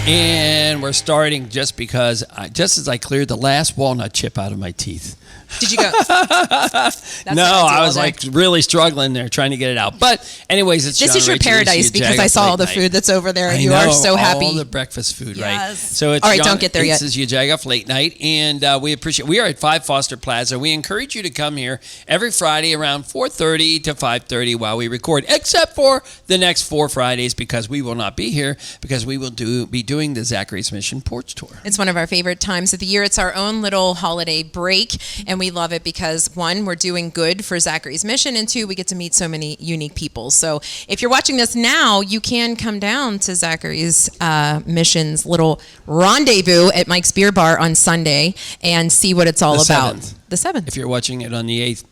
And we're starting just because, just as I cleared the last walnut chip out of my teeth. Did you go? No, I was like really struggling there trying to get it out. But anyways, it's this John is your Rachel, paradise because I saw all the food that's over there. And you are so happy. All the breakfast food, right? Yes. So it's all right, John, don't get there yet. This is your Jagoff Late Night, and we appreciate. We are at 5 Foster Plaza. We encourage you to come here every Friday around 4:30 to 5:30 while we record, except for the next 4 Fridays because we will not be here because we will be doing the Zachary's Mission Porch Tour. It's one of our favorite times of the year. It's our own little holiday break, and we love it because, one, we're doing good for Zachary's Mission, and 2, we get to meet so many unique people. So if you're watching this now, you can come down to Zachary's Mission's little rendezvous at Mike's Beer Bar on Sunday and see what it's all about. The 7th. If you're watching it on the 8th,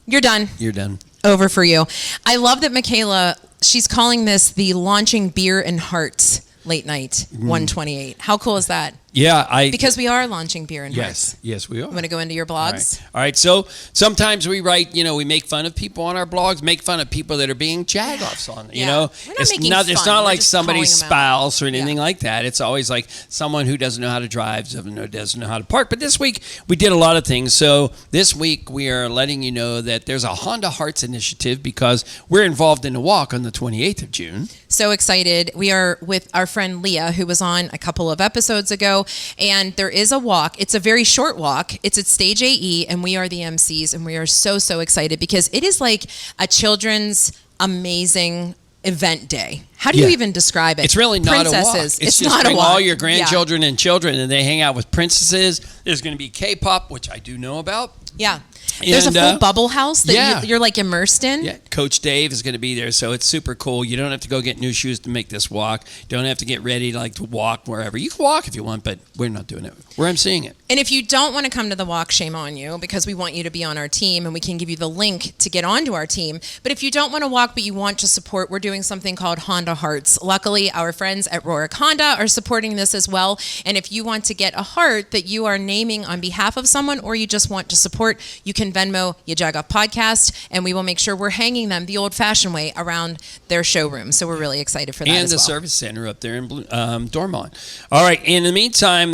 you're done. You're done. Over for you. I love that Michaela, she's calling this the Launching Beer and Hearts Late Night 128. How cool is that? Yeah, because we are launching Beer and Hearts. Yes, we are. You want to go into your blogs? All right. So sometimes we write, we make fun of people on our blogs, make fun of people that are being Jagoffs on. We're not making fun. It's not We're like just somebody's calling them out. spouse or anything like that. It's always like someone who doesn't know how to drive, doesn't know how to park. But this week we did a lot of things. So this week we are letting you know that there's a Honda Hearts initiative because we're involved in the walk on the 28th of June. So excited. We are with our friend Leah, who was on a couple of episodes ago, and there is a walk. It's a very short walk. It's at Stage AE, and we are the MCs, and we are so, so excited because it is like a children's amazing event day. How do you even describe it? It's really not a walk. It's just not bring a walk. all your grandchildren and children, and they hang out with princesses. There's going to be K-pop, which I do know about. Yeah. There's a full bubble house that you're like immersed in. Yeah, Coach Dave is going to be there, so it's super cool. You don't have to go get new shoes to make this walk. You don't have to get ready to walk wherever. You can walk if you want, but we're not doing it. We're emceeing it. And if you don't want to come to the walk, shame on you, because we want you to be on our team, and we can give you the link to get onto our team. But if you don't want to walk, but you want to support, we're doing something called Honda Hearts. Luckily, our friends at Rohrich Honda are supporting this as well. And if you want to get a heart that you are naming on behalf of someone, or you just want to support, you can Venmo Jagoff Podcast, and we will make sure we're hanging them the old-fashioned way around their showroom. So we're really excited for that and as the well. service center up there in Dormont. All right. In the meantime,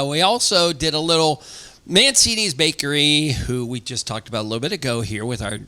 we also did a little Mancini's Bakery, who we just talked about a little bit ago here with our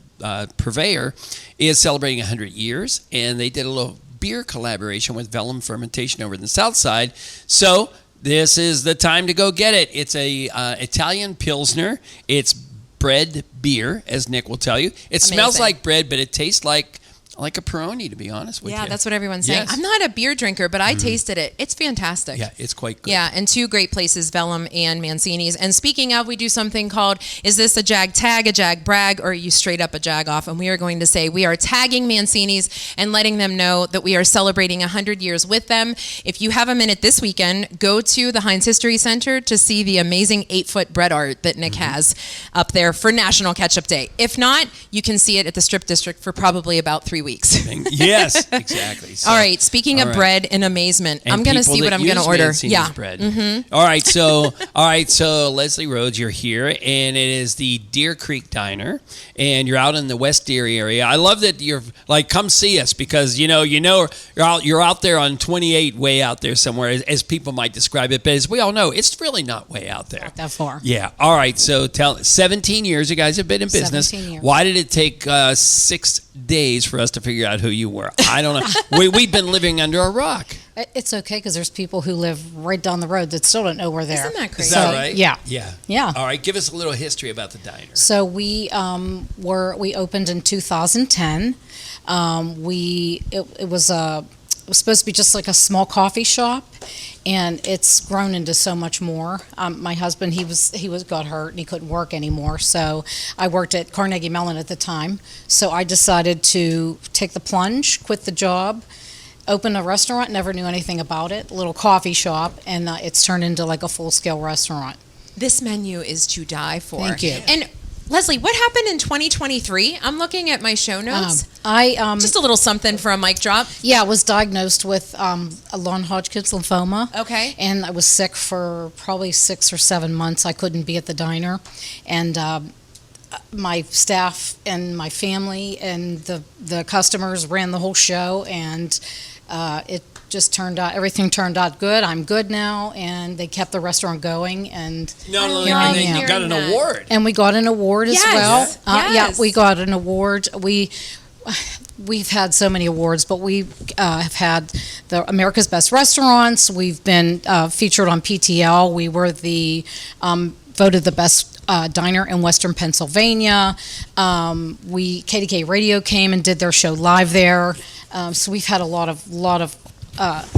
purveyor, is celebrating 100 years, and they did a little beer collaboration with Vellum Fermentation over in the south side. So this is the time to go get it. It's a Italian Pilsner. It's bread beer, as Nick will tell you. It smells like bread, but it tastes like a pierogie, to be honest with you. Yeah, that's what everyone's saying. Yes. I'm not a beer drinker, but I tasted it. It's fantastic. Yeah, it's quite good. Yeah, and 2 great places, Vellum and Mancini's. And speaking of, we do something called, is this a Jag tag, a Jag brag, or are you straight up a Jagoff? And we are going to say we are tagging Mancini's and letting them know that we are celebrating 100 years with them. If you have a minute this weekend, go to the Heinz History Center to see the amazing 8-foot bread art that Nick has up there for National Ketchup Day. If not, you can see it at the Strip District for probably about 3 weeks. Yes, exactly. So, all right, speaking of bread and amazement, I'm going to see what I'm going to order. Yeah. Bread. All right, so Leslie Rhodes, you're here, and it is the Deer Creek Diner, and you're out in the West Deer area. I love that you're like, come see us because you're out there on 28, way out there somewhere, as people might describe it. But as we all know, it's really not way out there. Not that far. Yeah. All right. So 17 years you guys have been in business. 17 years. Why did it take 6 days for us to figure out who you were? I don't know. We've been living under a rock. It's okay because there's people who live right down the road that still don't know we're there. Isn't that crazy? Is that right? Yeah. Yeah. All right. Give us a little history about the diner. So we opened in 2010. It was supposed to be just like a small coffee shop, and it's grown into so much more. My husband, he got hurt and he couldn't work anymore, so I worked at Carnegie Mellon at the time. So I decided to take the plunge, quit the job, open a restaurant. Never knew anything about it. A little coffee shop, and it's turned into like a full-scale restaurant. This menu is to die for. Thank you. And Leslie, what happened in 2023? I'm looking at my show notes. Just a little something for a mic drop. Yeah, I was diagnosed with a non-Hodgkin's lymphoma. Okay. And I was sick for probably 6 or 7 months. I couldn't be at the diner. And my staff and my family and the customers ran the whole show. And just turned out, everything turned out good. I'm good now, and they kept the restaurant going, and Not only here I that, am. you got an award. And we got an award as Yes. well. Yes. Yeah, we got an award. We've had so many awards, but we have had the America's Best Restaurants. We've been featured on PTL. We were voted the best diner in Western Pennsylvania. KDK Radio came and did their show live there. So we've had a lot of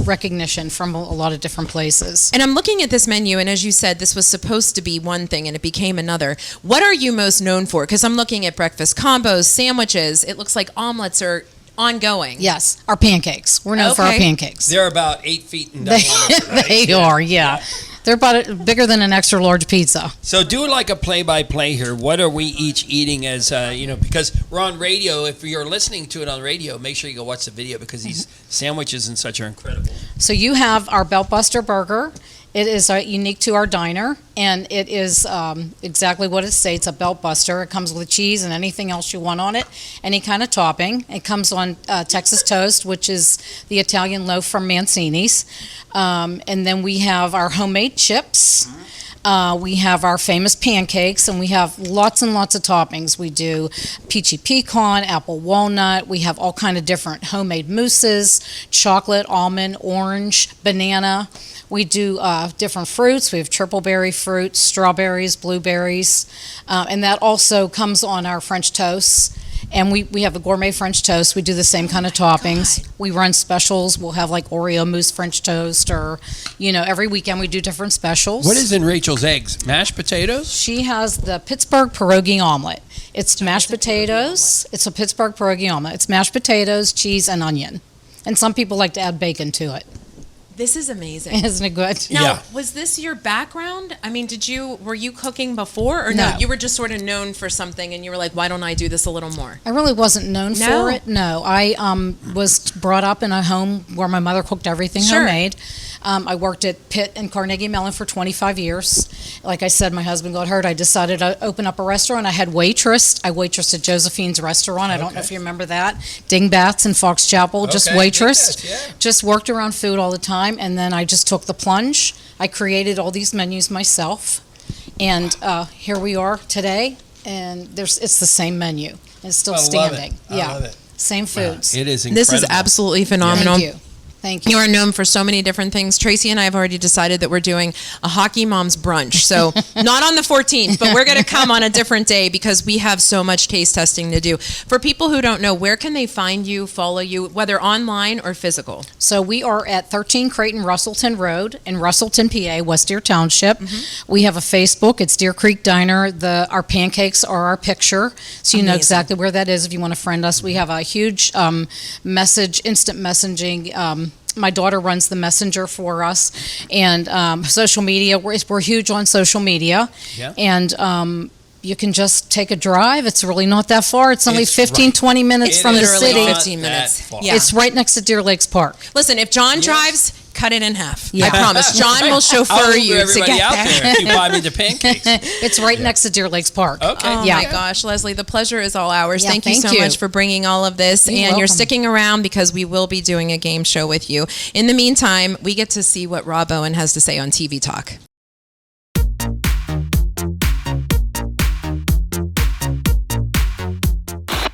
recognition from a lot of different places. And I'm looking at this menu, and as you said, this was supposed to be one thing, and it became another. What are you most known for? Because I'm looking at breakfast combos, sandwiches. It looks like omelets are ongoing. Yes, our pancakes. We're known for our pancakes. They're about 8 feet in diameter, right? They are, yeah. They're about bigger than an extra large pizza. So do like a play-by-play here. What are we each eating as, because we're on radio. If you're listening to it on radio, make sure you go watch the video because these sandwiches and such are incredible. So you have our Belt Buster burger. It is unique to our diner, and it is exactly what it states, a Belt Buster. It comes with cheese and anything else you want on it, any kind of topping. It comes on Texas toast, which is the Italian loaf from Mancini's. And then we have our homemade chips. We have our famous pancakes, and we have lots and lots of toppings. We do peachy pecan, apple walnut. We have all kind of different homemade mousses, chocolate, almond, orange, banana. We do different fruits. We have triple berry fruit, strawberries, blueberries, and that also comes on our French toasts. And we have a gourmet French toast. We do the same kind of toppings. We run specials. We'll have like Oreo mousse French toast, or, every weekend we do different specials. What is in Rachel's eggs? Mashed potatoes? She has the Pittsburgh pierogie omelet. It's mashed potatoes. It's a Pittsburgh pierogie omelet. It's mashed potatoes, cheese, and onion. And some people like to add bacon to it. This is amazing. Isn't it good? Now, Yeah. was this your background? I mean, were you cooking before, or no? No. You were just sort of known for something, and you were like, why don't I do this a little more? I really wasn't known No? for it. No, I was brought up in a home where my mother cooked everything Sure. homemade. I worked at Pitt and Carnegie Mellon for 25 years. Like I said, my husband got hurt. I decided to open up a restaurant. I waitressed at Josephine's restaurant. I don't know if you remember that. Dingbats in Fox Chapel. Just Okay, waitressed. Dingbats, yeah. Just worked around food all the time. And then I just took the plunge. I created all these menus myself. And here we are today. And it's the same menu. It's still I love standing. it. I love it. Same foods. It is incredible. This is absolutely phenomenal. Thank you. Thank you. You are known for so many different things. Tracy and I have already decided that we're doing a Hockey Moms brunch. So not on the 14th, but we're going to come on a different day because we have so much taste testing to do. For people who don't know, where can they find you, follow you, whether online or physical? So we are at 13 Creighton Russellton Road in Russellton, PA, West Deer Township. We have a Facebook. It's Deer Creek Diner. Our pancakes are our picture, so you know Amazing. exactly where that is if you want to friend us. We have a huge instant messaging. My daughter runs the messenger for us, and social media. We're huge on social media, Yeah. and you can just take a drive. It's really not that far. It's only It's 15, right. 20 minutes It from the is Literally city. not 15 that minutes. far. Yeah. It's right next to Deer Lakes Park. Listen, if John drives, cut it in half. Yeah. I promise. John will I'll chauffeur Uber you to everybody get out there. there if you buy me the pancakes. It's right next to Deer Lakes Park. Okay. Oh Yeah. my gosh, Leslie, the pleasure is all ours. Yeah, thank you thank so you. much for bringing all of this. You're and you're welcome. sticking around because we will be doing a game show with you. In the meantime, we get to see what Rob Owen has to say on TV Talk.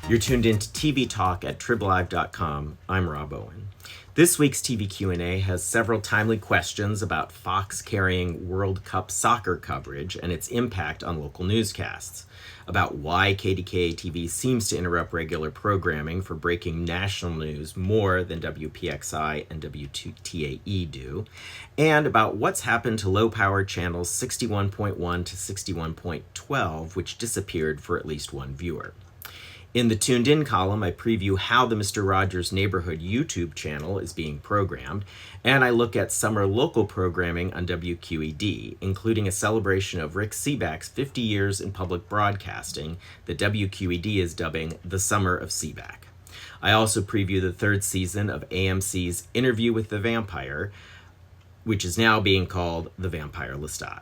You're tuned into TV Talk at triblive.com. I'm Rob Owen. This week's TV Q&A has several timely questions about Fox carrying World Cup soccer coverage and its impact on local newscasts, about why KDKA TV seems to interrupt regular programming for breaking national news more than WPXI and WTAE do, and about what's happened to low-power channels 61.1 to 61.12, which disappeared for at least one viewer. In the Tuned In column, I preview how the Mr. Rogers Neighborhood YouTube channel is being programmed, and I look at summer local programming on WQED, including a celebration of Rick Seaback's 50 years in public broadcasting that WQED is dubbing the Summer of Seaback. I also preview the third season of AMC's Interview with the Vampire, which is now being called The Vampire Lestat.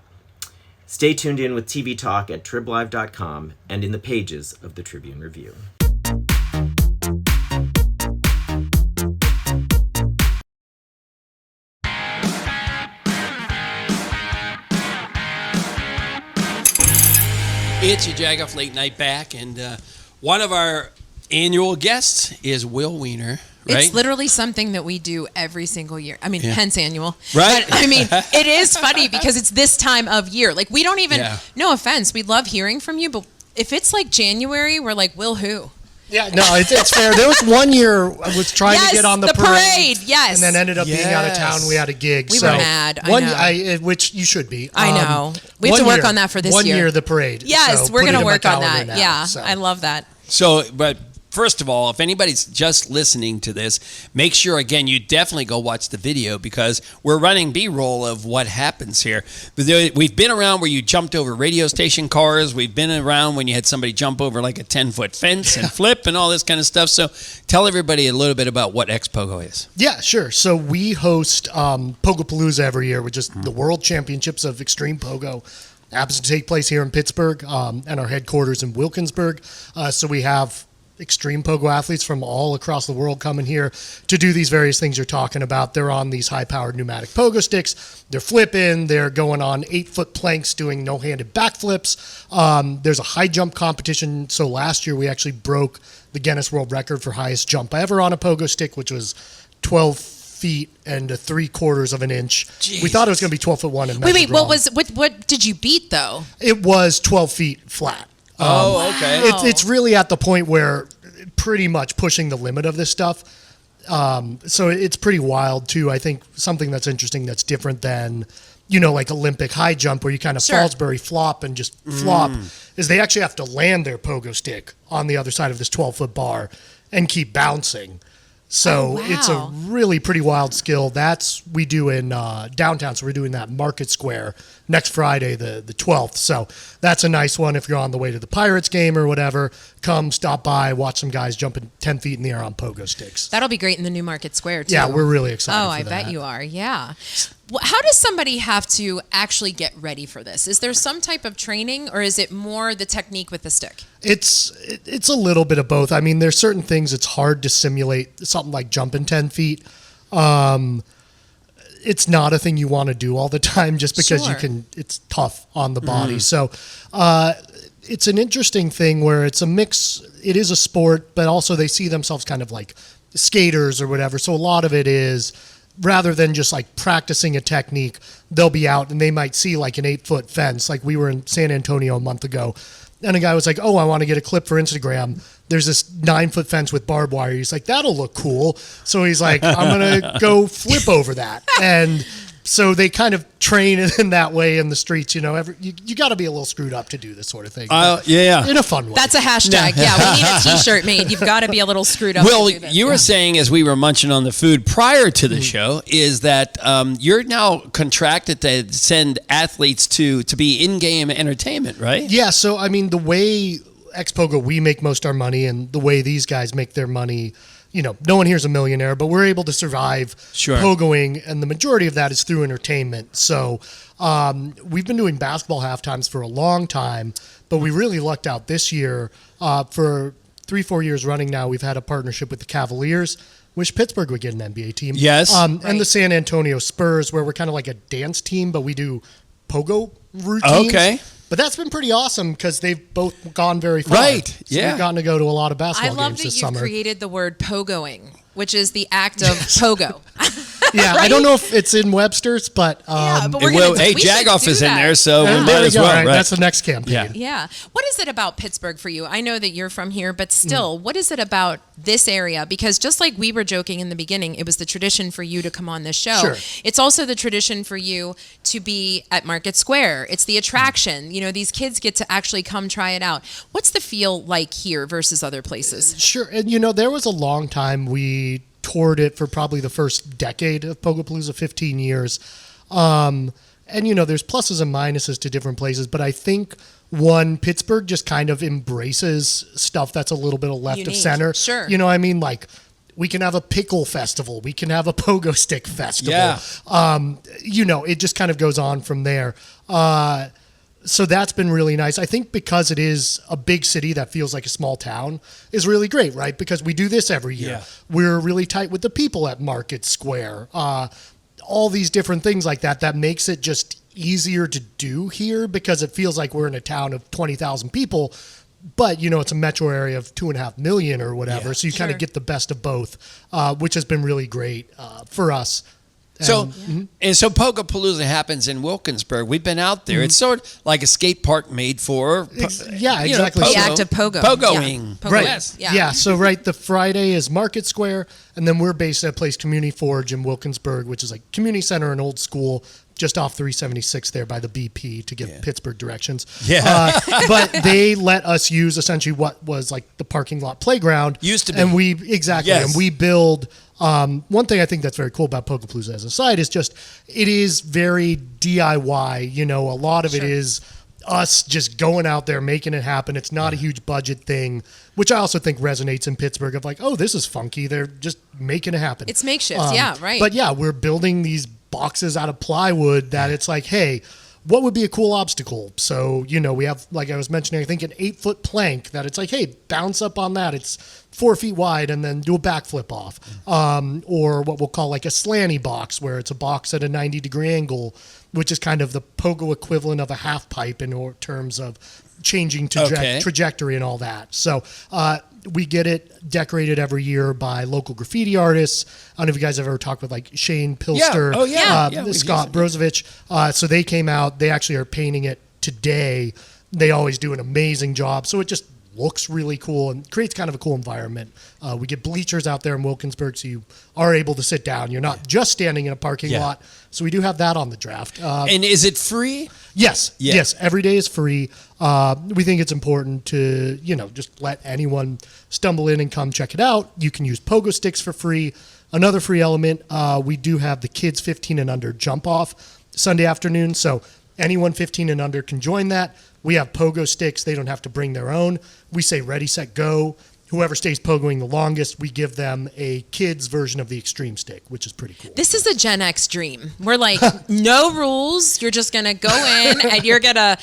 Stay tuned in with TV Talk at triblive.com and in the pages of the Tribune Review. It's your Jagoff Late Night back, and one of our annual guests is Will Weiner. Right? It's literally something that we do every single year. I mean, hence annual. Right. But, I mean, it is funny because it's this time of year. Like, we don't even, no offense, we love hearing from you, but if it's like January, we're like, Will who? Yeah, no, it's fair. There was one year I was trying to get on the parade. Yes. And then ended up being out of town. We had a gig. We were mad. Which you should be. I know. We have to work on that for this year. 1 year, the parade. Yes, so we're going to work on now, that. so. I love that. So, but first of all, if anybody's just listening to this, make sure, again, you definitely go watch the video because we're running B-roll of what happens here. We've been around where you jumped over radio station cars. We've been around when you had somebody jump over like a 10-foot fence and flip and all this kind of stuff. So tell everybody a little bit about what X-Pogo is. Yeah, sure. So we host Pogopalooza every year, which is the World Championships of Extreme Pogo. It happens to take place here in Pittsburgh and our headquarters in Wilkinsburg. So we have extreme pogo athletes from all across the world coming here to do these various things you're talking about. They're on these high-powered pneumatic pogo sticks. They're flipping. They're going on 8-foot planks doing no-handed backflips. There's a high jump competition. So last year we actually broke the Guinness World Record for highest jump ever on a pogo stick, which was 12 feet and 3/4 of an inch. Jeez. We thought it was going to be 12 foot 1 and Wait, what did you beat though? It was 12 feet flat. Okay. It's really at the point where pretty much pushing the limit of this stuff. So it's pretty wild too. I think something that's interesting that's different than, like Olympic high jump where you kind of Fallsbury flop and just flop is they actually have to land their pogo stick on the other side of this 12-foot bar and keep bouncing. So it's a really pretty wild skill. We do in downtown. So we're doing that Market Square next Friday, the 12th. So that's a nice one. If you're on the way to the Pirates game or whatever, come stop by, watch some guys jumping 10 feet in the air on pogo sticks. That'll be great in the new Market Square too. Yeah, we're really excited I for that. bet you are. Yeah. How does somebody have to actually get ready for this? Is there some type of training or is it more the technique with the stick? It's a little bit of both. I mean, there's certain things it's hard to simulate, something like jumping 10 feet. It's not a thing you want to do all the time just because it's tough on the body. So it's an interesting thing where it's a mix. It is a sport, but also they see themselves kind of like skaters or whatever. So a lot of it is rather than just like practicing a technique, they'll be out and they might see like an 8-foot fence. Like we were in San Antonio a month ago and a guy was like, oh, I want to get a clip for Instagram. There's this 9-foot fence with barbed wire. He's like, that'll look cool. So he's like, I'm going to go flip over that. And so they kind of train in that way in the streets. You got to be a little screwed up to do this sort of thing. In a fun way. That's a hashtag. Yeah, we need a T-shirt made. You've got to be a little screwed up. Well, to do this. you were saying as we were munching on the food prior to the show is that you're now contracted to send athletes to be in-game entertainment, right? Yeah. So, I mean, the way X-Pogo, we make most our money and the way these guys make their money, no one here's a millionaire, but we're able to survive pogoing, and the majority of that is through entertainment. So we've been doing basketball halftimes for a long time, but we really lucked out this year. For 3-4 years running now, we've had a partnership with the Cavaliers. Wish Pittsburgh would get an NBA team. Yes. And the San Antonio Spurs, where we're kind of like a dance team, but we do pogo routines. Okay. But that's been pretty awesome because they've both gone very far. Right, So yeah. we've gotten to go to a lot of basketball I love games that this you've summer. created the word pogo-ing, which is the act of pogo. Yeah, I don't know if it's in Webster's, but but we're hey, Jagoff is in there, so we there might we as go. well. Right, Right. that's the next campaign. Yeah. Yeah. What is it about Pittsburgh for you? I know that you're from here, but still, what is it about this area? Because just like we were joking in the beginning, it was the tradition for you to come on this show. Sure. It's also the tradition for you to be at Market Square. It's the attraction. These kids get to actually come try it out. What's the feel like here versus other places? Sure. And, there was a long time we toured it for probably the first decade of Pogopalooza, 15 years. And, there's pluses and minuses to different places, but I think Pittsburgh just kind of embraces stuff that's a little bit left of Unique. center. Sure. You know what I mean? Like, we can have a pickle festival. We can have a pogo stick festival. Yeah. It just kind of goes on from there. So that's been really nice. I think because it is a big city that feels like a small town is really great, right? Because we do this every year. Yeah. We're really tight with the people at Market Square. All these different things like that makes it just easier to do here because it feels like we're in a town of 20,000 people, but it's a metro area of 2.5 million or whatever. So you kind of get the best of both, which has been really great for us. So Pogopalooza happens in Wilkinsburg. We've been out there. It's sort of like a skate park made for exactly. The act of pogo. Pogo-ing. Yeah. Right. Yes. Yeah. So the Friday is Market Square, and then we're based at a place Community Forge in Wilkinsburg, which is like community center and old school, just off 376 there by the BP to give Pittsburgh directions. Yeah. But they let us use essentially what was like the parking lot playground. Used to be. And we build. One thing I think that's very cool about Pogopalooza as a site is just it is very DIY. A lot of it is us just going out there making it happen. It's not a huge budget thing, which I also think resonates in Pittsburgh of like, oh, this is funky. They're just making it happen. It's makeshift. Right. But we're building these boxes out of plywood that it's like, hey, what would be a cool obstacle? So, we have, like I was mentioning, I think an 8-foot plank that it's like, hey, bounce up on that. It's 4 feet wide and then do a backflip off. Or what we'll call like a slanty box, where it's a box at a 90-degree angle, which is kind of the pogo equivalent of a half pipe in terms of changing trajectory and all that. So we get it decorated every year by local graffiti artists. I don't know if you guys have ever talked with like Shane Pilster, Scott Brozovich. So they came out. They actually are painting it today. They always do an amazing job. So it just looks really cool and creates kind of a cool environment. We get bleachers out there in Wilkinsburg, so you are able to sit down. You're not just standing in a parking lot. So we do have that on the draft. And is it free? Yes. Yeah. Yes. Every day is free. We think it's important to, just let anyone stumble in and come check it out. You can use pogo sticks for free. Another free element, we do have the kids 15 and under jump off Sunday afternoon. So anyone 15 and under can join that. We have pogo sticks. They don't have to bring their own. We say ready, set, go. Whoever stays pogoing the longest, we give them a kid's version of the extreme stick, which is pretty cool. This is a Gen X dream. We're like, no rules. You're just going to go in and you're going to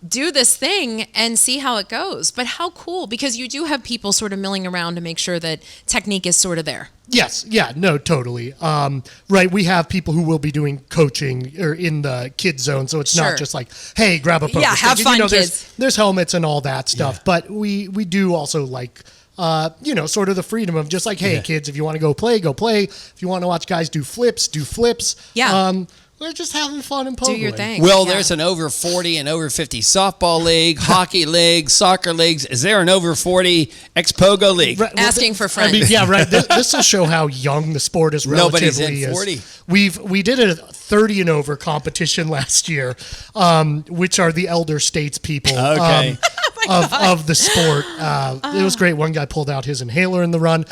do this thing and see how it goes. But how cool, because you do have people sort of milling around to make sure that technique is sort of there. Yes. Yeah, no, totally. Right. We have people who will be doing coaching or in the kids zone. So it's not just like, hey, grab a pogo stick. Have fun, kids. There's helmets and all that stuff. Yeah. But we do also like, sort of the freedom of just like, hey, kids, if you want to go play, go play. If you want to watch guys do flips, do flips. Yeah. We're just having fun and pogoing. Do your thing. Well, there's an over 40 and over 50 softball league, hockey league, soccer leagues. Is there an over 40 ex-pogo league? Right, asking for friends. I mean, yeah, right. This will show how young the sport is relatively. Nobody's in 40. We did a 30 and over competition last year, which are the elder states people of the sport. It was great. One guy pulled out his inhaler in the run.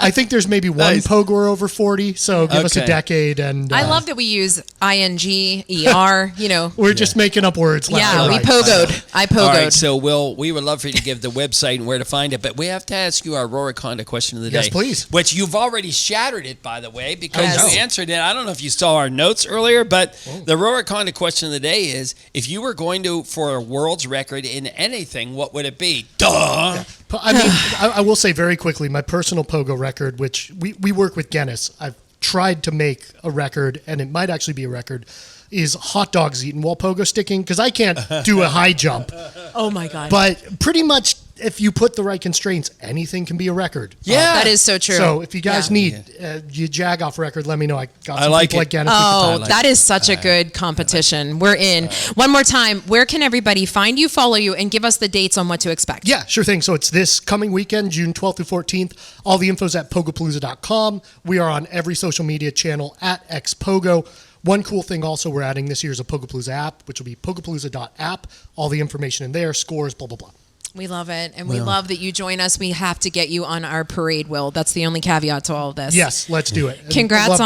I think there's maybe one pogoer over 40, so give us a decade. And I love that we use ING, ER, We're just making up words. We pogoed. I pogoed. All right, so we would love for you to give the website and where to find it, but we have to ask you our Rohrich Honda question of the day. Yes, please. Which you've already shattered it, by the way, because you answered it. I don't know if you saw our notes earlier, but the Rohrich Honda question of the day is, if you were going for a world's record in anything, what would it be? Duh! Yeah. I mean, I will say very quickly, my personal pogo record, which we work with Guinness. I've tried to make a record, and it might actually be a record, is hot dogs eaten while pogo sticking, because I can't do a high jump. Oh, my God. But pretty much, if you put the right constraints, anything can be a record. Yeah. That is so true. So if you guys need your Jagoff record, let me know. I got some like people it. like Guinness. That is such a good competition. We're in. One more time, where can everybody find you, follow you, and give us the dates on what to expect? Yeah, sure thing. So it's this coming weekend, June 12th through 14th. All the info's at pogopalooza.com. We are on every social media channel at xpogo. One cool thing also we're adding this year is a Pogopalooza app, which will be pogopalooza.app. All the information in there, scores, blah, blah, blah. We love it, and we love that you join us. We have to get you on our parade, Will. That's the only caveat to all of this. Yes, let's do it. Congrats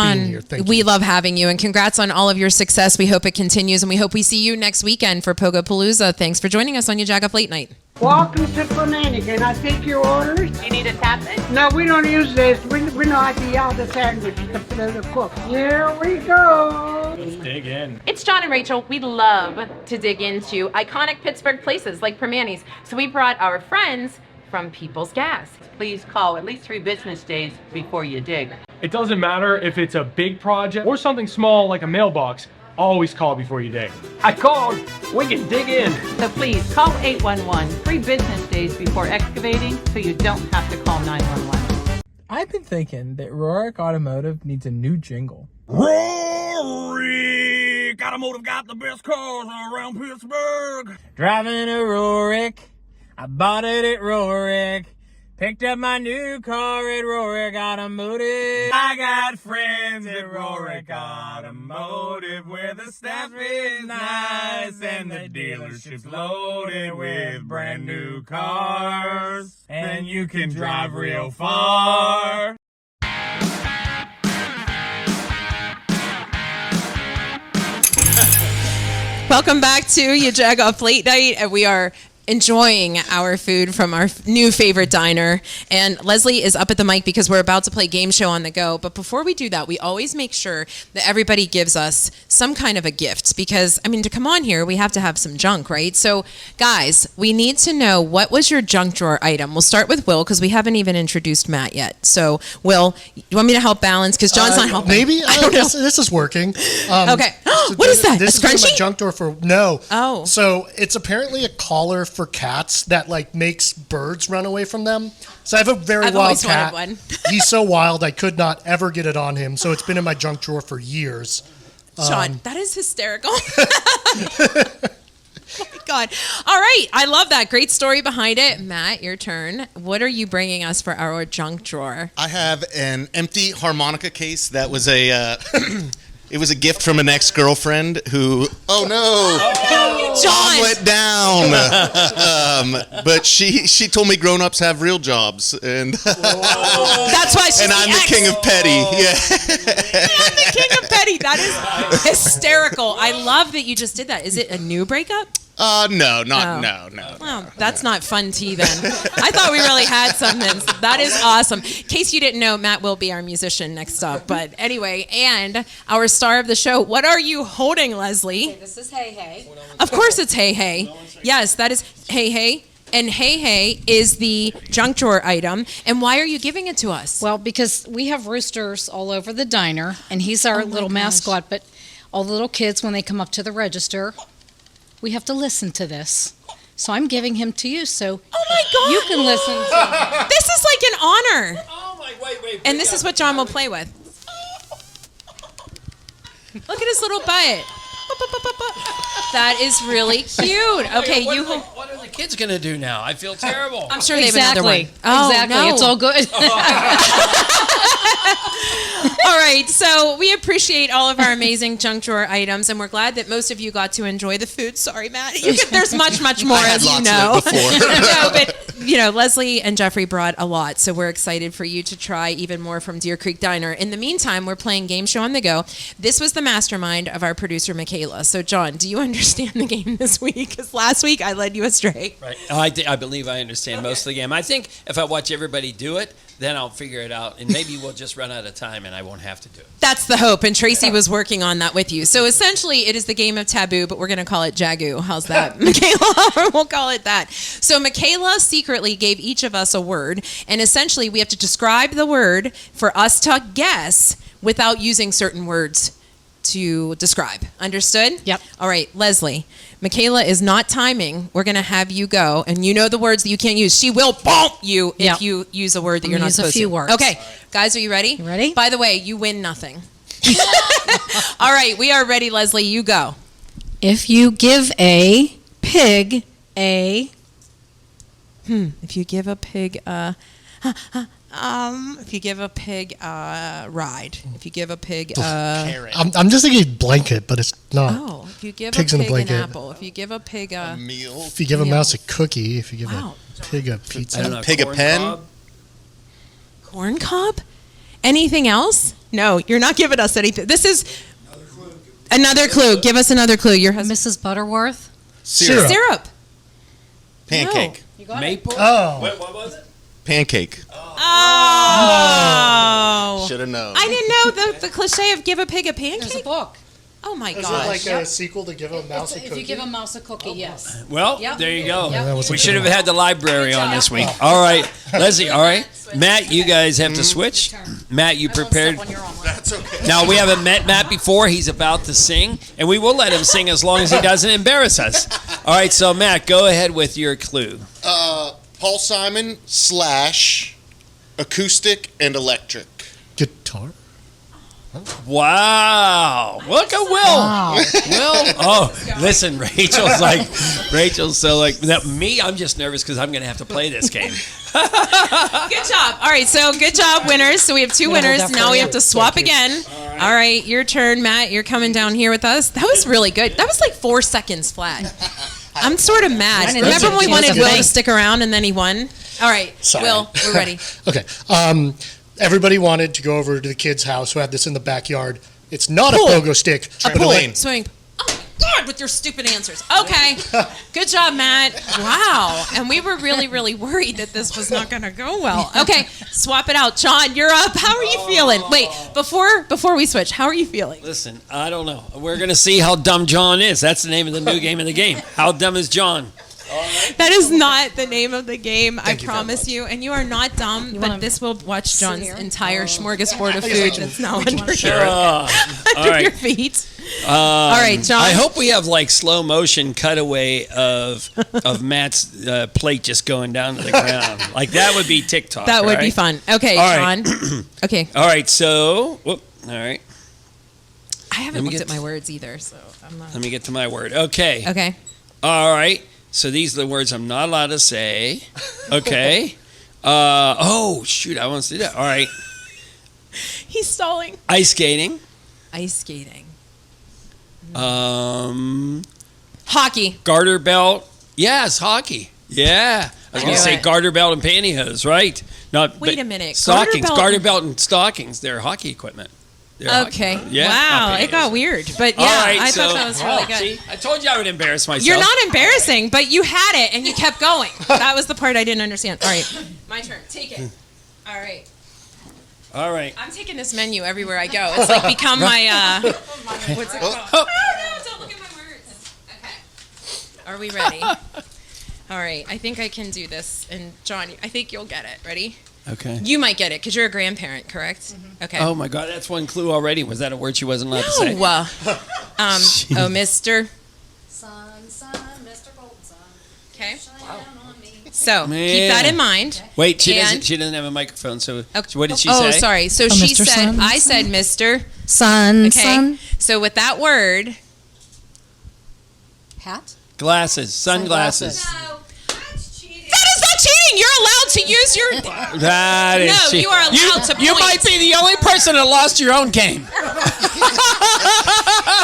we love having you, and congrats on all of your success. We hope it continues, and we hope we see you next weekend for Pogopalooza. Thanks for joining us on your Jagoff Late Night. Welcome to Fernandez. Can I take your orders? You need a tappet? No, we don't use this. We know how to yell the sandwich, the cook. Here we go. Let's dig in. It's John and Rachel. We love to dig into iconic Pittsburgh places like Permanis. So we brought our friends from People's Gas. Please call at least 3 business days before you dig. It doesn't matter if it's a big project or something small like a mailbox. always call before you dig. I called. We can dig in. So please call 811 3 business days before excavating so you don't have to call 911. I've been thinking that Rohrich Automotive needs a new jingle. Rohrich Automotive got the best cars around Pittsburgh. Driving a Rohrich, I bought it at Rohrich. Picked up my new car at Rohrich Automotive. I got friends at Rohrich Automotive where the staff is nice and the dealership's loaded with brand new cars. And you can drive real far. Welcome back to your Jagoff Late Night, and we are enjoying our food from our new favorite diner. And Leslie is up at the mic because we're about to play Game Show on the Go. But before we do that, we always make sure that everybody gives us some kind of a gift because, I mean, to come on here, we have to have some junk, right? So, guys, we need to know what was your junk drawer item. We'll start with Will because we haven't even introduced Matt yet. So, Will, you want me to help balance? Because John's not helping. Maybe. I don't know. This is working. Okay. What is that? This A is in scrunchie? my junk drawer for no. Oh. So it's apparently a collar for cats that like makes birds run away from them. So I have a very I've wild always cat. wanted one. He's so wild I could not ever get it on him. So it's been in my junk drawer for years. Sean, that is hysterical. Oh my God. All right. I love that. Great story behind it. Matt, your turn. What are you bringing us for our junk drawer? I have an empty harmonica case that was a it was a gift from an ex-girlfriend who John went down. But she told me grown-ups have real jobs and that's why she's and I'm the king of petty. Yeah. I'm the king of petty. That is hysterical. I love that you just did that. Is it a new breakup? No. Well, that's not fun tea then. I thought we really had something. That is awesome. In case you didn't know, Matt will be our musician next up. But anyway, and our star of the show, what are you holding, Leslie? Okay, this is Hey Hey. Of course it's Hey Hey. Yes, that is Hey Hey. And Hey Hey is the junk drawer item. And why are you giving it to us? Well, because we have roosters all over the diner, and he's our little mascot, but all the little kids, when they come up to the register, we have to listen to this. So I'm giving him to you, so my God. you can listen to This is like an honor. Oh my, wait. And this is what John will play with. Look at his little butt. That is really cute. Okay, What are the kids gonna do now? I feel terrible. I'm sure they have another one. Oh, Exactly. no. It's all good. All right, so we appreciate all of our amazing junk drawer items, and we're glad that most of you got to enjoy the food. Sorry, Matt. There's much more, I had as you lots know. of it before. No, but Leslie and Jeffrey brought a lot, so we're excited for you to try even more from Deer Creek Diner. In the meantime, we're playing Game Show on the Go. This was the mastermind of our producer, Michaela. So, John, do you understand the game this week? Because last week I led you astray. Right. I believe I understand most of the game. I think if I watch everybody do it, then I'll figure it out, and maybe we'll just run out of time, and I won't have to do it. That's the hope, and Tracy was working on that with you. So essentially, it is the game of Taboo, but we're going to call it JAGoo. How's that, Michaela? We'll call it that. So Michaela secretly gave each of us a word, and essentially, we have to describe the word for us to guess without using certain words to describe. Understood? Yep. All right, Leslie. Michaela is not timing. We're going to have you go, and you know the words that you can't use. She will bump you if you use a word that you're not supposed to. Use a few words. Okay, guys, are you ready? You ready? By the way, you win nothing. All right, we are ready, Leslie. You go. If you give a pig a... If you give a pig a... if you give a pig a ride. If you give a pig a... I'm just thinking blanket, but it's not. Oh, if you give Pigs a in a pig an blanket. apple. If you give a pig a... Meal. If you give a Meal. mouse a cookie, if you give Wow. a pig a pizza. I don't know. Pig a corn pen? cob? Corn cob? Anything else? No, you're not giving us anything. This is... Another clue. Give us another clue. Your husband... Mrs. Butterworth. Syrup. Syrup. Pancake. Maple? Oh. What was it? Pancake. Oh. Should have known. I didn't know the cliche of give a pig a pancake. There's a book. Oh my Is it gosh. like a sequel to Give a Mouse a If Cookie? you give a mouse a cookie, yes. Well, Yep. there you go. Yep. We should have had the library on this week. All right, Leslie. All right, Matt, you guys have to switch. Matt, you prepared? That's okay. Now, we haven't met Matt before. He's about to sing, and we will let him sing as long as he doesn't embarrass us. All right, so Matt, go ahead with your clue. Paul Simon / acoustic and electric. Guitar? Wow. Look at Will. Will. Oh, listen, Rachel's so like, me, I'm just nervous because I'm going to have to play this game. Good job. All right, so good job, winners. So we have two winners. Now we have to swap again. All right, your turn, Matt. You're coming down here with us. That was really good. That was like 4 seconds flat. I'm sort of mad. Remember when we wanted Will to stick around and then he won? All right, Sorry. Will, we're ready. Okay. Everybody wanted to go over to the kid's house who had this in the backyard. It's not a pogo-stick. Trampoline. Swing. Oh, my God, with your stupid answers. Okay. Good job, Matt. Wow. And we were really, really worried that this was not going to go well. Okay, swap it out. John, you're up. How are you feeling? Wait, before we switch, how are you feeling? Listen, I don't know. We're going to see how dumb John is. That's the name of the new game of the game. How dumb is John? That is not the name of the game, I promise you. And you are not dumb, but this will watch John's entire smorgasbord of food that's now under your feet. All right, John. I hope we have like slow motion cutaway of Matt's plate just going down to the ground. Like that would be TikTok. That would be fun. Okay, All John. right. Okay. All right, so, all right. I haven't looked at my words either, so I'm not. Let me get to my word. Okay. Okay. All right. So these are the words I'm not allowed to say. Okay. Oh, shoot. I want to see that. All right. He's stalling. Ice skating. Ice skating. Hockey. Garter belt. Yes, hockey. Yeah. I was going to say garter belt and pantyhose, right? Wait a minute. Stockings. Garter belt and stockings. They're hockey equipment. Okay. Yeah, wow, it got weird. But yeah, right, I thought that was really good. See, I told you I would embarrass myself. You're not embarrassing, but you had it and you kept going. That was the part I didn't understand. All right, my turn. Take it. All right. All right. I'm taking this menu everywhere I go. It's like become my, what's it called? Oh, no, don't look at my words. Okay. Are we ready? All right, I think I can do this. And John, I think you'll get it. Ready? Okay. You might get it because you're a grandparent, correct? Mm-hmm. Okay. Oh my God, that's one clue already. Was that a word she wasn't allowed to say? No. Oh, Mr. Sun, Mr. Golden Sun. Okay. Wow. So keep that in mind. Wait, she doesn't have a microphone. So what did she say? Oh, sorry. So she Mr. said, Sun, I said Mr. Sun, Okay. Sun. So with that word, Hat? Glasses, sunglasses. that is not cheating. You're allowed to use your. That is No, cheating. you are allowed to You point. might be the only person that lost your own game. The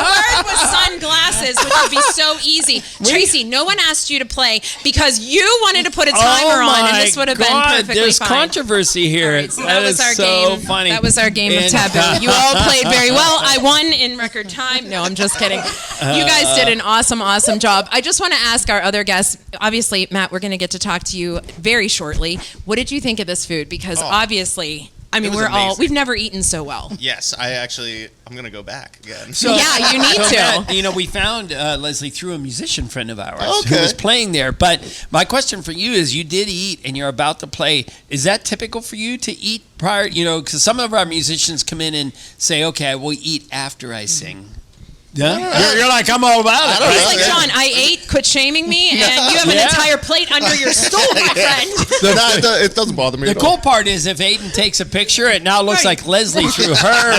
word was sunglasses, which would be so easy. Tracy, no one asked you to play because you wanted to put a timer on, and this would have been perfectly There's fine. controversy here. All right, so that was our so game. funny. That was our game of Taboo. You all played very well. I won in record time. No, I'm just kidding. You guys did an awesome job. I just want to ask our other guests. Obviously, Matt, we're going to get to talk to you very shortly. What did you think of this food? Because obviously, I mean, we've never eaten so well. Yes, I'm going to go back again. So, yeah, you need to. Matt, we found Leslie through a musician friend of ours who was playing there. But my question for you is, you did eat and you're about to play. Is that typical for you to eat prior? Because some of our musicians come in and say, okay, I will eat after I sing. Yeah, you're like, I'm all about it. He's like, John, I ate, quit shaming me, and you have an entire plate under your stool, my friend. It doesn't bother me. The cool part is if Aiden takes a picture, it now looks like Leslie threw her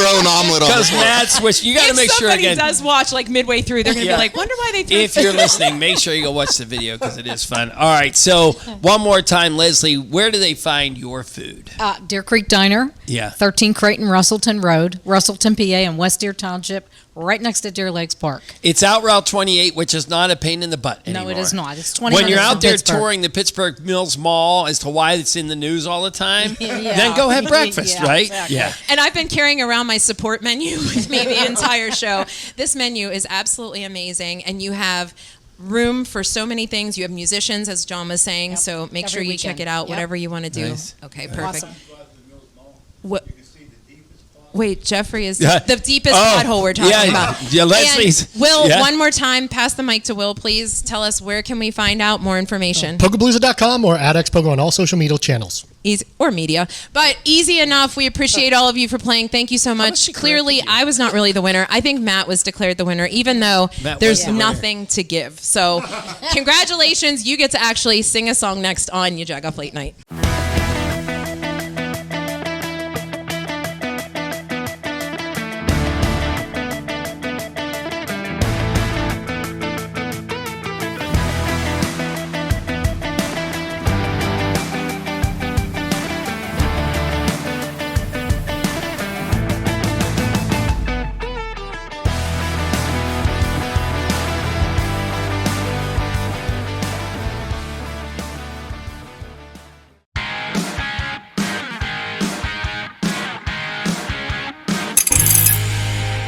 own omelet on. Because Matt's you got to make sure again. If somebody does watch like midway through, they're going to be like, wonder why they threw. If you're listening, make sure you go watch the video because it is fun. All right, so one more time, Leslie, where do they find your food? Deer Creek Diner. Yeah. 13 Creighton Russellton Road, Russellton, PA, in West Deer Township, right next to Deer Lakes Park. It's out Route 28, which is not a pain in the butt anymore. No, it is not. It's 20 When you're minutes out from there Pittsburgh. touring the Pittsburgh Mills Mall as to why it's in the news all the time, then go have breakfast, right? Exactly. Yeah. And I've been carrying around my support menu with me the entire show. This menu is absolutely amazing, and you have room for so many things. You have musicians, as John was saying, so make sure you check it out, whatever you want to do. Nice. Okay, perfect. Awesome. What? Wait, Jeffrey is the deepest pothole we're talking about. Yeah, Leslie's. And Will, one more time, pass the mic to Will, please. Tell us, where can we find out more information? Pogopalooza.com or @xpogo on all social media channels. Easy, or media, but easy enough. We appreciate all of you for playing. Thank you so much. Clearly, I was not really the winner. I think Matt was declared the winner, even though there's nothing to give. So, congratulations. You get to actually sing a song next on your Jagoff Late Night.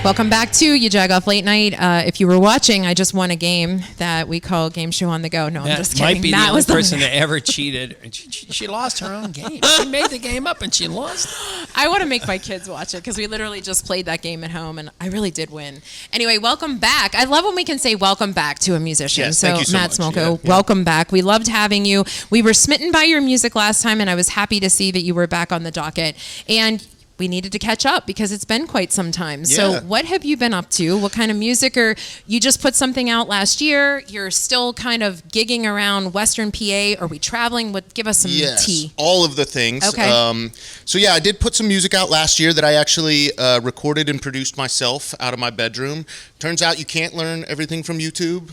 Welcome back to your Jagoff Late Night. If you were watching, I just won a game that we call Game Show on the Go. No, I'm just kidding. Might be Matt the was only person that ever cheated. She lost her own game. She made the game up and she lost. I want to make my kids watch it because we literally just played that game at home and I really did win. Anyway, welcome back. I love when we can say welcome back to a musician. Yes, thank you so Matt much. Smolko, welcome back. We loved having you. We were smitten by your music last time and I was happy to see that you were back on the docket. And we needed to catch up because it's been quite some time. So what have you been up to? What kind of music? Or you just put something out last year? You're still kind of gigging around Western PA? Are we traveling? Give us some tea. All of the things. Okay. So yeah, I did put some music out last year that I actually recorded and produced myself out of my bedroom. Turns out you can't learn everything from YouTube.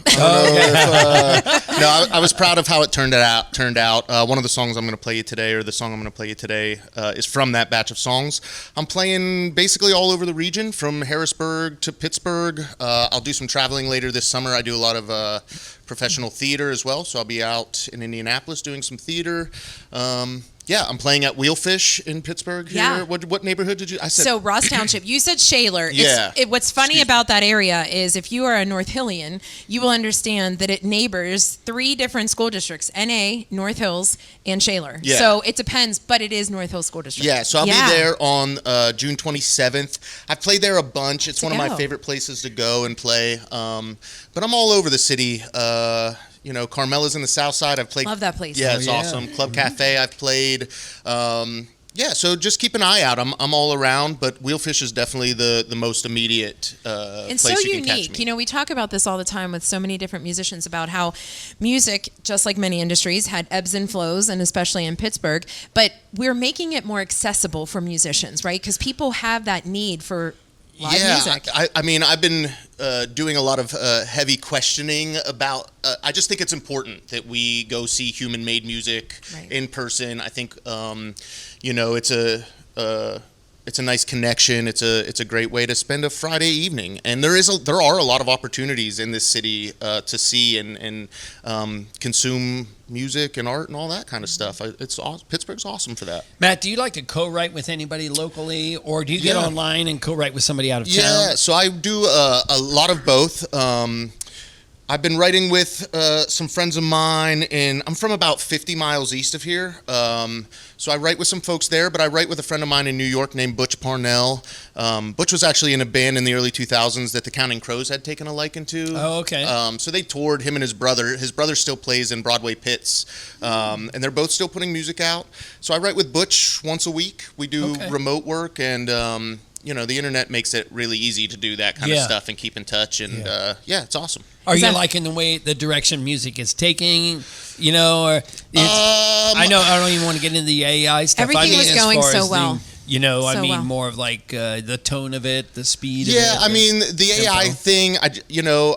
I was proud of how it turned out. One of the songs I'm going to play you today, or the song I'm going to play you today, is from that batch of songs. I'm playing basically all over the region, from Harrisburg to Pittsburgh. I'll do some traveling later this summer. I do a lot of professional theater as well, so I'll be out in Indianapolis doing some theater. I'm playing at Wheelfish in Pittsburgh here. Yeah. What neighborhood did you? I said So Ross Township. You said Shaler. Yeah. What's funny about that area is if you are a North Hillian, you will understand that it neighbors 3 different school districts: NA, North Hills, and Shaler. Yeah. So it depends, but it is North Hills School District. Yeah, so I'll be there on June 27th. I've played there a bunch. It's one of my favorite places to go and play. But I'm all over the city. Carmela's in the South Side. I've played. Love that place. Yeah, it's awesome. Club Cafe I've played. So just keep an eye out. I'm all around, but Wheelfish is definitely the most immediate and place so you can unique. catch me. We talk about this all the time with so many different musicians about how music, just like many industries, had ebbs and flows, and especially in Pittsburgh. But we're making it more accessible for musicians, right? Because people have that need for live music. I mean, I've been doing a lot of heavy questioning about. I just think it's important that we go see human-made music in person. I think it's a nice connection. It's a great way to spend a Friday evening, and there are a lot of opportunities in this city to see and consume music and art and all that kind of stuff. Pittsburgh's awesome for that. Matt, do you like to co-write with anybody locally, or do you get online and co-write with somebody out of town? Yeah, so I do a lot of both. I've been writing with some friends of mine, and I'm from about 50 miles east of here. So I write with some folks there, but I write with a friend of mine in New York named Butch Parnell. Butch was actually in a band in the early 2000s that the Counting Crows had taken a liking to. Oh, okay. So they toured, him and his brother. His brother still plays in Broadway pits, and they're both still putting music out. So I write with Butch once a week. We do remote work, and the internet makes it really easy to do that kind of stuff and keep in touch. And it's awesome. Are you liking the direction music is taking? Or I don't even want to get into the AI stuff. Everything was going so well. More of like the tone of it, the speed. Yeah, of it, the AI thing.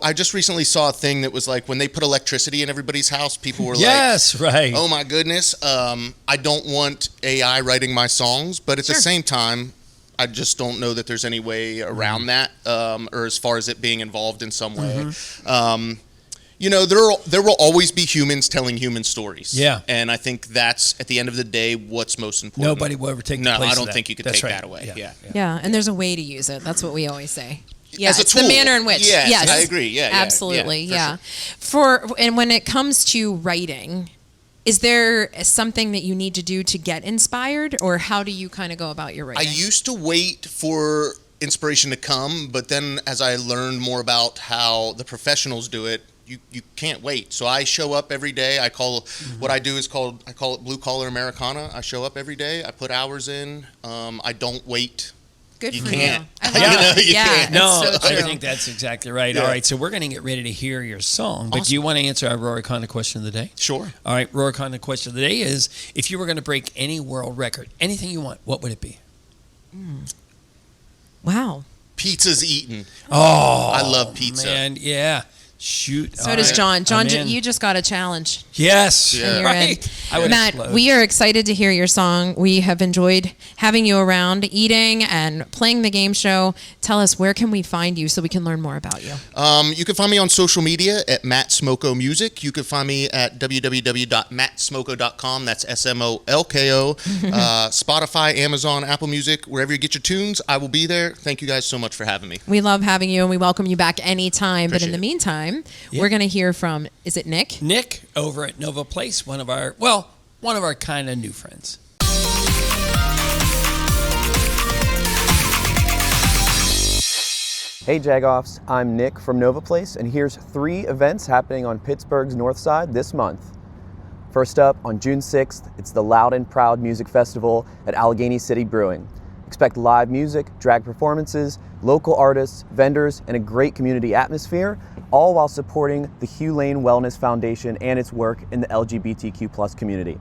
I just recently saw a thing that was like when they put electricity in everybody's house, people were like, "Oh my goodness, I don't want AI writing my songs," but at the same time, I just don't know that there's any way around that, or as far as it being involved in some way. There will always be humans telling human stories. Yeah. And I think that's, at the end of the day, what's most important. Nobody will ever take the place No, I of don't that. think you could take that away. Yeah, and there's a way to use it. That's what we always say. Yeah, as a it's tool. the manner in which. Yes, I agree. Yeah, absolutely. for sure. And when it comes to writing, Is there something that you need to do to get inspired, or how do you kind of go about your writing? I used to wait for inspiration to come, but then as I learned more about how the professionals do it, you can't wait. So I show up every day. What I do is I call it blue collar Americana. I show up every day. I put hours in. I don't wait. Good you for can't. you. I love it. You Yeah, can't. No, so I true. think that's exactly right. Yeah. All right, so we're going to get ready to hear your song, but do you want to answer our Rohrich Honda question of the day? Sure. All right, Rohrich Honda question of the day is, if you were going to break any world record, anything you want, what would it be? Wow. Pizza's eaten. Oh, I love pizza. Man, yeah. Shoot. So All does right. John. John, I'm in. you just got a challenge. Yes. Yeah. And you're Right. in. I would Matt, explode. we are excited to hear your song. We have enjoyed having you around, eating and playing the game show. Tell us, where can we find you so we can learn more about you? You can find me on social media at Matt Smolko Music. You can find me at www.mattsmolko.com. That's SMOLKO. Spotify, Amazon, Apple Music, wherever you get your tunes, I will be there. Thank you guys so much for having me. We love having you, and we welcome you back anytime. But in Appreciate the it. meantime, we're going to hear from, is it Nick? Nick over at Nova Place, one of our kind of new friends. Hey Jagoffs, I'm Nick from Nova Place, and here's 3 events happening on Pittsburgh's North Side this month. First up, on June 6th, it's the Loud and Proud Music Festival at Allegheny City Brewing. Expect live music, drag performances, local artists, vendors, and a great community atmosphere, all while supporting the Hugh Lane Wellness Foundation and its work in the LGBTQ+ community.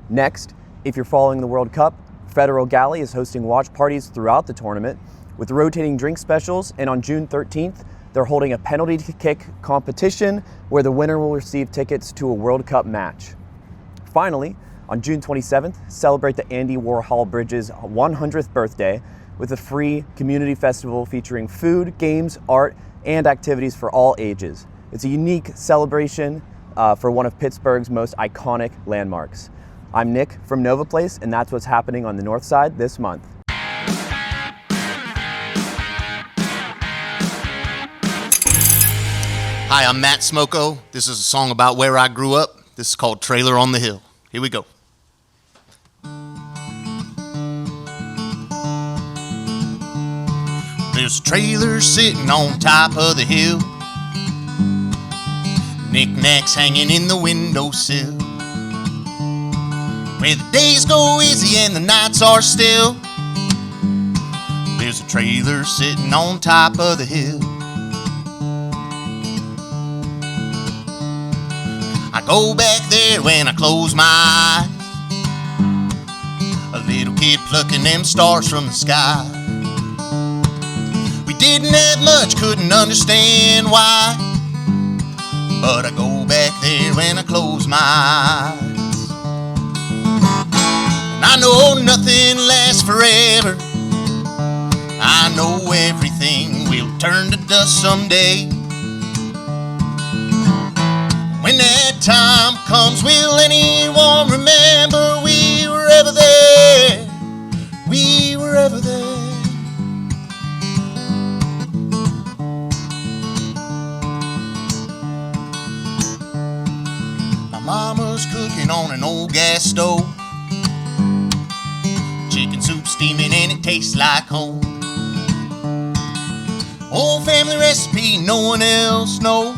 Next, if you're following the World Cup, Federal Galley is hosting watch parties throughout the tournament with rotating drink specials, and on June 13th, they're holding a penalty kick competition where the winner will receive tickets to a World Cup match. Finally, on June 27th, celebrate the Andy Warhol Bridge's 100th birthday with a free community festival featuring food, games, art, and activities for all ages. It's a unique celebration for one of Pittsburgh's most iconic landmarks. I'm Nick from Nova Place, and that's what's happening on the North Side this month. Hi, I'm Matt Smolko. This is a song about where I grew up. This is called Trailer on the Hill. Here we go. There's a trailer sitting on top of the hill, knickknacks hanging in the windowsill, where the days go easy and the nights are still. There's a trailer sitting on top of the hill. I go back there when I close my eyes, a little kid plucking them stars from the sky. We didn't have much, couldn't understand why, but I go back there when I close my eyes. And I know nothing lasts forever, I know everything will turn to dust someday. When that time comes, will anyone remember we were ever there? We were ever there. My mama's cooking on an old gas stove, chicken soup steaming and it tastes like home. Old family recipe no one else knows.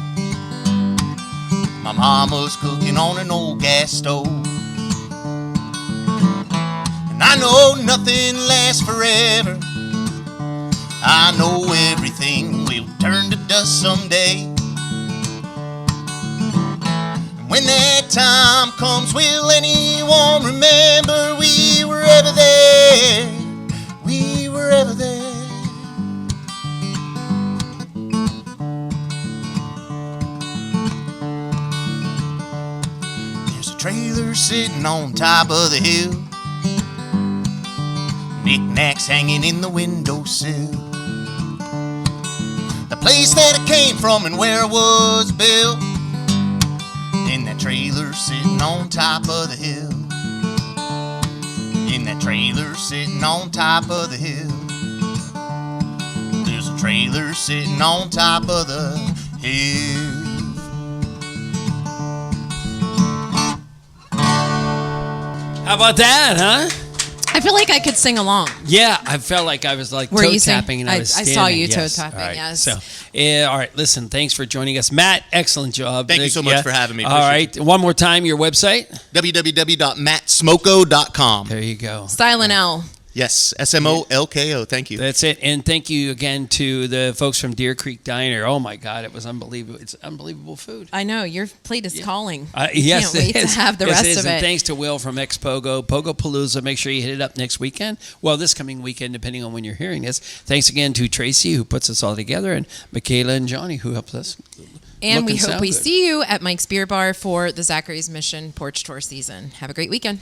My mama's cooking on an old gas stove. And I know nothing lasts forever, I know everything will turn to dust someday. And when that time comes, will anyone remember we were ever there? We were ever there. Trailer sitting on top of the hill, knickknacks hanging in the windowsill, the place that I came from and where I was built, in that trailer sitting on top of the hill, in that trailer sitting on top of the hill. There's a trailer sitting on top of the hill. How about that, huh? I feel like I could sing along. Yeah, I felt like I was like Were you toe-tapping and I was I standing. saw you Yes. toe-tapping, All right. yes. So, all right, listen, thanks for joining us. Matt, excellent job. Thank you so much for having me. All right, one more time, your website? www.mattsmolko.com. There you go. Silent L. Yes, Smolko. Thank you. That's it. And thank you again to the folks from Deer Creek Diner. Oh, my God, it was unbelievable. It's unbelievable food. I know. Your plate is calling. Yes, Can't wait to have the rest of And it. thanks to Will from Pogo Pogopalooza. Make sure you hit it up next weekend. Well, this coming weekend, depending on when you're hearing this. Thanks again to Tracy, who puts us all together, and Michaela and Johnny, who helps us. And we hope we good. see you at Mike's Beer Bar for the Zachary's Mission Porch Tour season. Have a great weekend.